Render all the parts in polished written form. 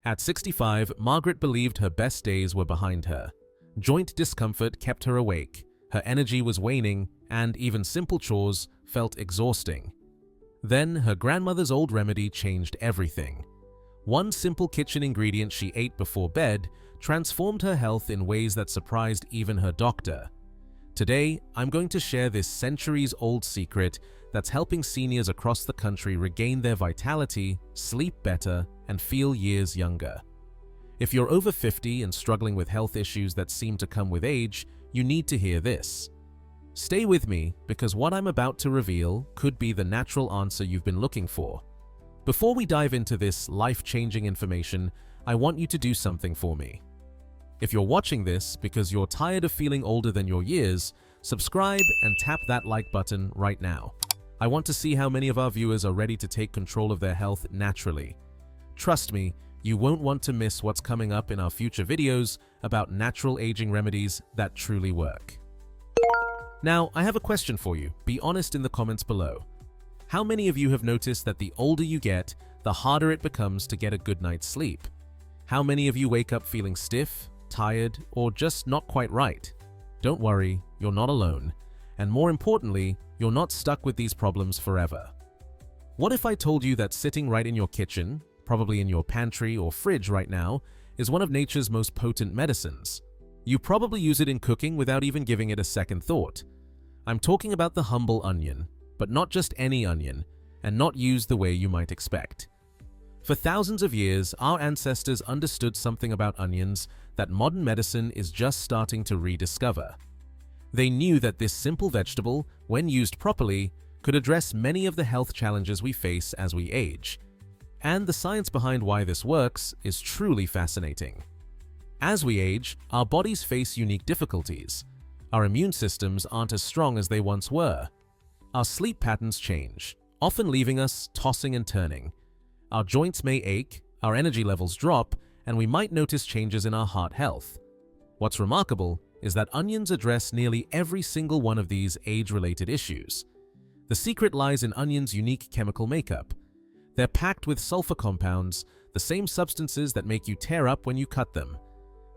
At 65, Margaret believed her best days were behind her. Joint discomfort kept her awake, her energy was waning, and even simple chores felt exhausting. Then, her grandmother's old remedy changed everything. One simple kitchen ingredient she ate before bed transformed her health in ways that surprised even her doctor. Today, I'm going to share this centuries-old secret that's helping seniors across the country regain their vitality, sleep better, and feel years younger. If you're over 50 and struggling with health issues that seem to come with age, you need to hear this. Stay with me, because what I'm about to reveal could be the natural answer you've been looking for. Before we dive into this life-changing information, I want you to do something for me. If you're watching this because you're tired of feeling older than your years, subscribe and tap that like button right now. I want to see how many of our viewers are ready to take control of their health naturally. Trust me, you won't want to miss what's coming up in our future videos about natural aging remedies that truly work. Now, I have a question for you. Be honest in the comments below. How many of you have noticed that the older you get, the harder it becomes to get a good night's sleep? How many of you wake up feeling stiff, tired, or just not quite right? Don't worry, you're not alone. And more importantly, you're not stuck with these problems forever. What if I told you that sitting right in your kitchen, probably in your pantry or fridge right now, is one of nature's most potent medicines? You probably use it in cooking without even giving it a second thought. I'm talking about the humble onion, but not just any onion, and not used the way you might expect. For thousands of years, our ancestors understood something about onions that modern medicine is just starting to rediscover. They knew that this simple vegetable, when used properly, could address many of the health challenges we face as we age. And the science behind why this works is truly fascinating. As we age, our bodies face unique difficulties. Our immune systems aren't as strong as they once were. Our sleep patterns change, often leaving us tossing and turning. Our joints may ache, our energy levels drop, and we might notice changes in our heart health. What's remarkable is that onions address nearly every single one of these age-related issues. The secret lies in onions' unique chemical makeup. They're packed with sulfur compounds, the same substances that make you tear up when you cut them.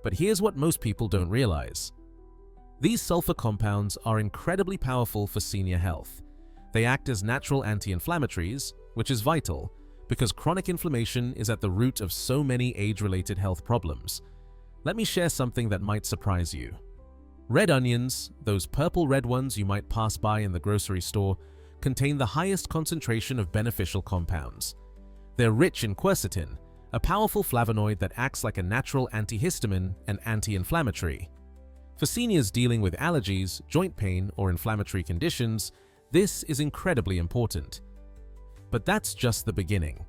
But here's what most people don't realize. These sulfur compounds are incredibly powerful for senior health. They act as natural anti-inflammatories, which is vital, because chronic inflammation is at the root of so many age-related health problems. Let me share something that might surprise you. Red onions, those purple red ones you might pass by in the grocery store, contain the highest concentration of beneficial compounds. They're rich in quercetin, a powerful flavonoid that acts like a natural antihistamine and anti-inflammatory. For seniors dealing with allergies, joint pain, or inflammatory conditions, this is incredibly important. But that's just the beginning.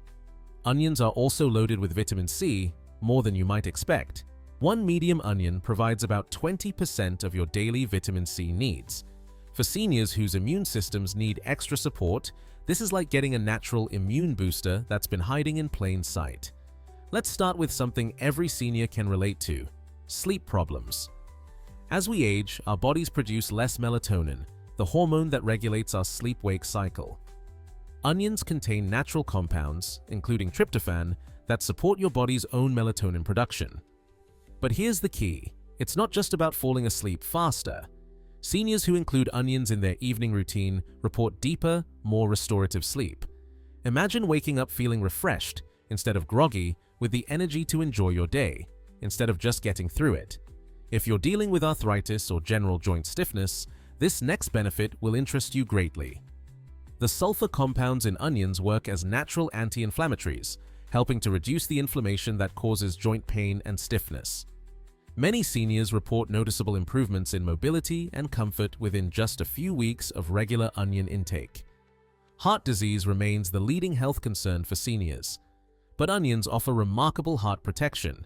Onions are also loaded with vitamin C, more than you might expect. One medium onion provides about 20% of your daily vitamin C needs. For seniors whose immune systems need extra support, this is like getting a natural immune booster that's been hiding in plain sight. Let's start with something every senior can relate to: sleep problems. As we age, our bodies produce less melatonin, the hormone that regulates our sleep-wake cycle. Onions contain natural compounds, including tryptophan, that support your body's own melatonin production. But here's the key: it's not just about falling asleep faster. Seniors who include onions in their evening routine report deeper, more restorative sleep. Imagine waking up feeling refreshed instead of groggy, with the energy to enjoy your day, instead of just getting through it. If you're dealing with arthritis or general joint stiffness, this next benefit will interest you greatly. The sulfur compounds in onions work as natural anti-inflammatories, helping to reduce the inflammation that causes joint pain and stiffness. Many seniors report noticeable improvements in mobility and comfort within just a few weeks of regular onion intake. Heart disease remains the leading health concern for seniors, but onions offer remarkable heart protection.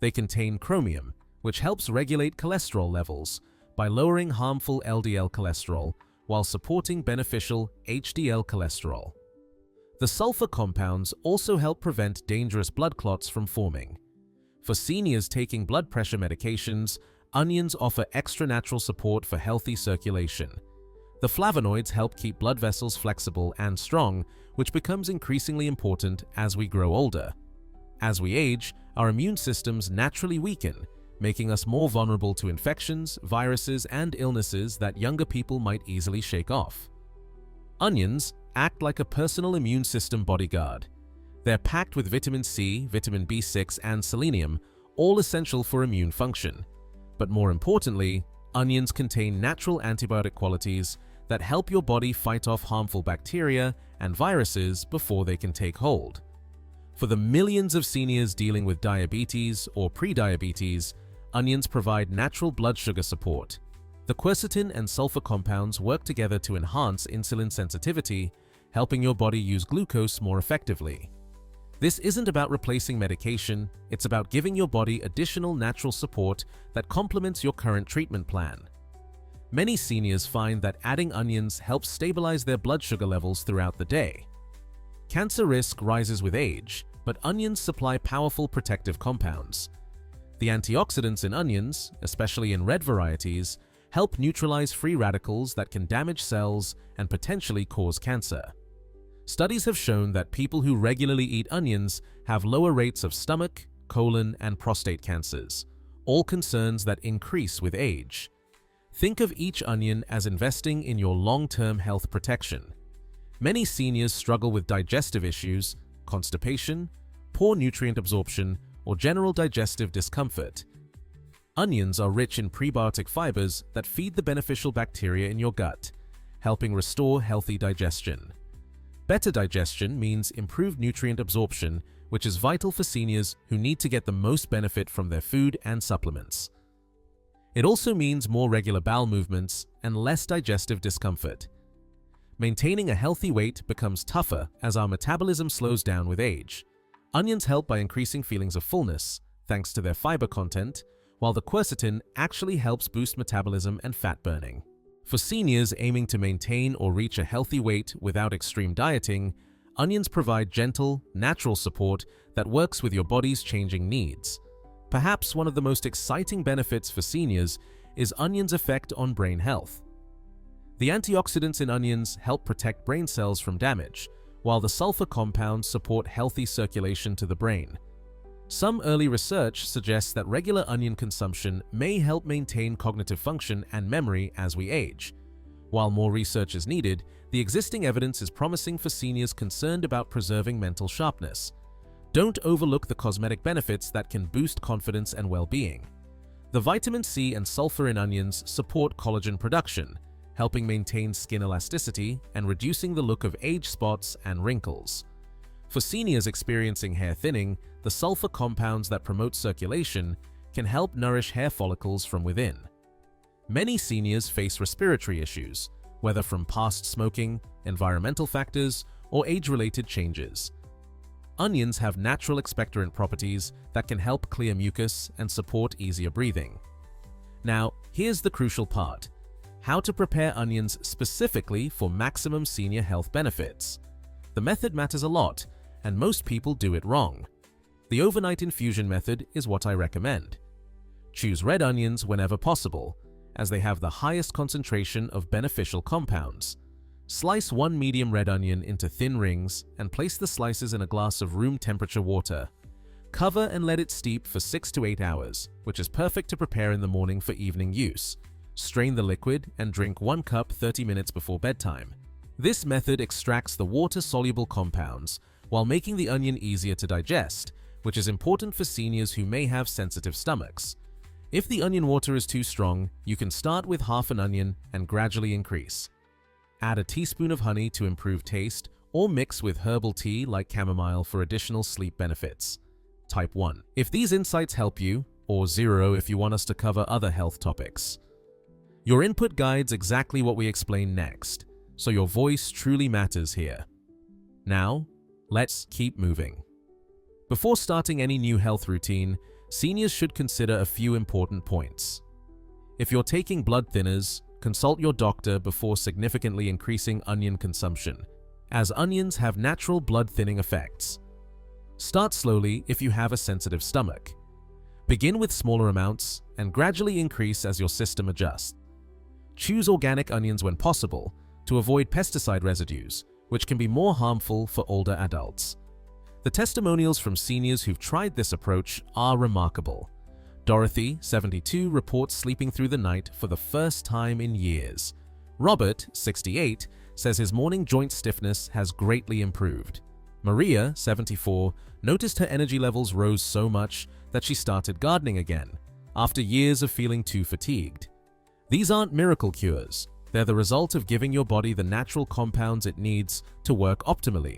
They contain chromium, which helps regulate cholesterol levels by lowering harmful LDL cholesterol while supporting beneficial HDL cholesterol. The sulfur compounds also help prevent dangerous blood clots from forming. For seniors taking blood pressure medications, onions offer extra natural support for healthy circulation. The flavonoids help keep blood vessels flexible and strong, which becomes increasingly important as we grow older. As we age, our immune systems naturally weaken, making us more vulnerable to infections, viruses, and illnesses that younger people might easily shake off. Onions act like a personal immune system bodyguard. They're packed with vitamin C, vitamin B6, and selenium, all essential for immune function. But more importantly, onions contain natural antibiotic qualities that help your body fight off harmful bacteria and viruses before they can take hold. For the millions of seniors dealing with diabetes or prediabetes, onions provide natural blood sugar support. The quercetin and sulfur compounds work together to enhance insulin sensitivity, helping your body use glucose more effectively. This isn't about replacing medication, it's about giving your body additional natural support that complements your current treatment plan. Many seniors find that adding onions helps stabilize their blood sugar levels throughout the day. Cancer risk rises with age, but onions supply powerful protective compounds. The antioxidants in onions, especially in red varieties, help neutralize free radicals that can damage cells and potentially cause cancer. Studies have shown that people who regularly eat onions have lower rates of stomach, colon, and prostate cancers, all concerns that increase with age. Think of each onion as investing in your long-term health protection. Many seniors struggle with digestive issues, constipation, poor nutrient absorption, or general digestive discomfort. Onions are rich in prebiotic fibers that feed the beneficial bacteria in your gut, helping restore healthy digestion. Better digestion means improved nutrient absorption, which is vital for seniors who need to get the most benefit from their food and supplements. It also means more regular bowel movements and less digestive discomfort. Maintaining a healthy weight becomes tougher as our metabolism slows down with age. Onions help by increasing feelings of fullness, thanks to their fiber content, while the quercetin actually helps boost metabolism and fat burning. For seniors aiming to maintain or reach a healthy weight without extreme dieting, onions provide gentle, natural support that works with your body's changing needs. Perhaps one of the most exciting benefits for seniors is onions' effect on brain health. The antioxidants in onions help protect brain cells from damage, while the sulfur compounds support healthy circulation to the brain. Some early research suggests that regular onion consumption may help maintain cognitive function and memory as we age. While more research is needed, the existing evidence is promising for seniors concerned about preserving mental sharpness. Don't overlook the cosmetic benefits that can boost confidence and well-being. The vitamin C and sulfur in onions support collagen production, helping maintain skin elasticity and reducing the look of age spots and wrinkles. For seniors experiencing hair thinning, the sulfur compounds that promote circulation can help nourish hair follicles from within. Many seniors face respiratory issues, whether from past smoking, environmental factors, or age-related changes. Onions have natural expectorant properties that can help clear mucus and support easier breathing. Now, here's the crucial part: how to prepare onions specifically for maximum senior health benefits. The method matters a lot, and most people do it wrong. The overnight infusion method is what I recommend. Choose red onions whenever possible, as they have the highest concentration of beneficial compounds. Slice one medium red onion into thin rings and place the slices in a glass of room temperature water. Cover and let it steep for 6 to 8 hours, which is perfect to prepare in the morning for evening use. Strain the liquid and drink 1 cup 30 minutes before bedtime. This method extracts the water-soluble compounds while making the onion easier to digest, which is important for seniors who may have sensitive stomachs. If the onion water is too strong, you can start with half an onion and gradually increase. Add a teaspoon of honey to improve taste, or mix with herbal tea like chamomile for additional sleep benefits. Type 1 if these insights help you, or 0 if you want us to cover other health topics. Your input guides exactly what we explain next, so your voice truly matters here. Now, let's keep moving. Before starting any new health routine, seniors should consider a few important points. If you're taking blood thinners, consult your doctor before significantly increasing onion consumption, as onions have natural blood-thinning effects. Start slowly if you have a sensitive stomach. Begin with smaller amounts and gradually increase as your system adjusts. Choose organic onions when possible to avoid pesticide residues, which can be more harmful for older adults. The testimonials from seniors who've tried this approach are remarkable. Dorothy, 72, reports sleeping through the night for the first time in years. Robert, 68, says his morning joint stiffness has greatly improved. Maria, 74, noticed her energy levels rose so much that she started gardening again, after years of feeling too fatigued. These aren't miracle cures. They're the result of giving your body the natural compounds it needs to work optimally.